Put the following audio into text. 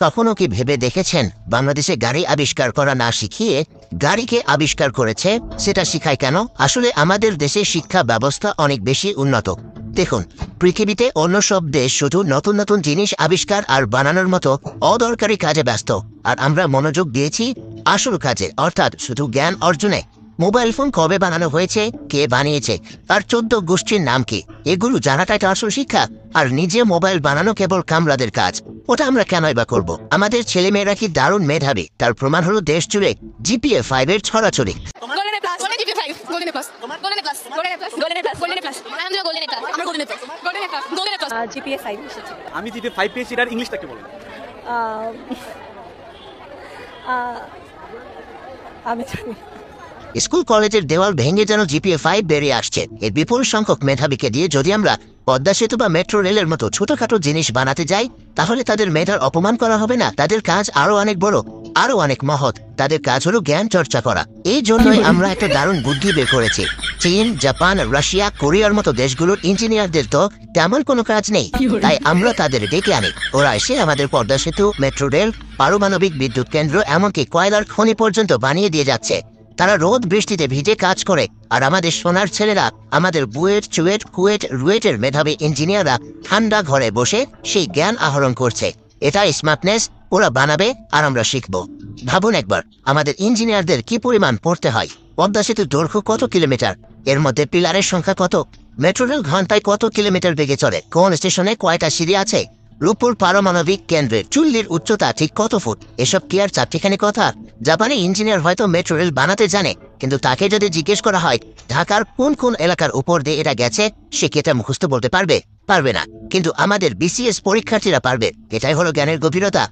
কখনো কি ভেবে দেখেছেন বাংলাদেশে গাড়ি আবিষ্কার করা না শিখিয়ে গাড়িকে আবিষ্কার করেছে সেটা শিখায় কেন? আসলে আমাদের দেশে শিক্ষা ব্যবস্থা অনেক বেশি উন্নত। দেখুন, পৃথিবীতে অন্য সব দেশ শুধু নতুন নতুন জিনিস আবিষ্কার আর বানানোর মতো অদরকারি কাজে ব্যস্ত, আর আমরা মনোযোগ দিয়েছি আসল কাজে, অর্থাৎ শুধু জ্ঞান অর্জনে। মোবাইল ফোন কবে বানানো হয়েছে, কে বানিয়েছে, তার 14 গোষ্ঠীর নাম কি, এগুলো জানাটাই তো আসল শিক্ষা। আর নিজে মোবাইল বানানো কেবল কামরাদের কাজ, ওটা আমরা কেনই বা করবো? আমাদের ছেলেমেয়েরা কি দারুণ মেধাবী, তার প্রমাণ হলো দেশ জুড়ে জিপিএ 5 এর ছড়াছড়ি। আমি জিপিএ 5 পেয়েছি, এটার ইংলিশটাকে বলেন। আমি জানি স্কুল কলেজের দেওয়াল ভেঙে যেন জিপিএ 5 বেরিয়ে আসছে। এর বিপুল সংখ্যক মেধাবীকে দিয়ে যদি আমরা পদ্মা সেতু বা মেট্রো রেলের মতো ছোটখাটো জিনিস বানাতে যাই, তাহলে তাদের মেধার অপমান করা হবে না? তাদের কাজ আরো অনেক বড়, আরো অনেক মহৎ। তাদের কাজ হলো জ্ঞান চর্চা করা। এই জন্যই আমরা একটা দারুণ বুদ্ধি বের করেছি। চীন, জাপান, রাশিয়া, কোরিয়ার মতো দেশগুলোর ইঞ্জিনিয়ারদের তো তেমন কোনো কাজ নেই, তাই আমরা তাদের ডেকে আনি। ওরা এসে আমাদের পদ্মা সেতু, মেট্রো রেল, পারমাণবিক বিদ্যুৎ কেন্দ্র, এমনকি কয়লার খনি পর্যন্ত বানিয়ে দিয়ে যাচ্ছে। তারা রোদ বৃষ্টিতে ভিজে কাজ করে, আর আমাদের সোনার ছেলেরা, আমাদের বুয়েট, চুয়েট, কুয়েট, রুয়েটের মেধাবী ইঞ্জিনিয়াররা ঠান্ডা ঘরে বসে সেই জ্ঞান আহরণ করছে। এটাই স্মার্টনেস। ওরা বানাবে আর আমরা শিখব। ভাবুন একবার, আমাদের ইঞ্জিনিয়ারদের কি পরিমাণ পড়তে হয়। পদ্মা সেতুর দৈর্ঘ্য কত কিলোমিটার, এর মধ্যে পিলারের সংখ্যা কত, মেট্রো রেল ঘন্টায় কত কিলোমিটার বেগে চলে, কোন স্টেশনে কয়টা সিঁড়ি আছে, রূপপুর পারমাণবিক কেন্দ্রের চুল্লির উচ্চতা ঠিক কত ফুট, এসব কি আর চারটিখানি কথা? জাপানি ইঞ্জিনিয়ার হয়তো মেট্রো রেল বানাতে জানে, কিন্তু তাকে যদি জিজ্ঞেস করা হয় ঢাকার কোন কোন এলাকার উপর দিয়ে এটা গেছে, সে কি এটা মুখস্থ বলতে পারবে? পারবে না। কিন্তু আমাদের বিসিএস পরীক্ষার্থীরা পারবে। এটাই হলো জ্ঞানের গভীরতা।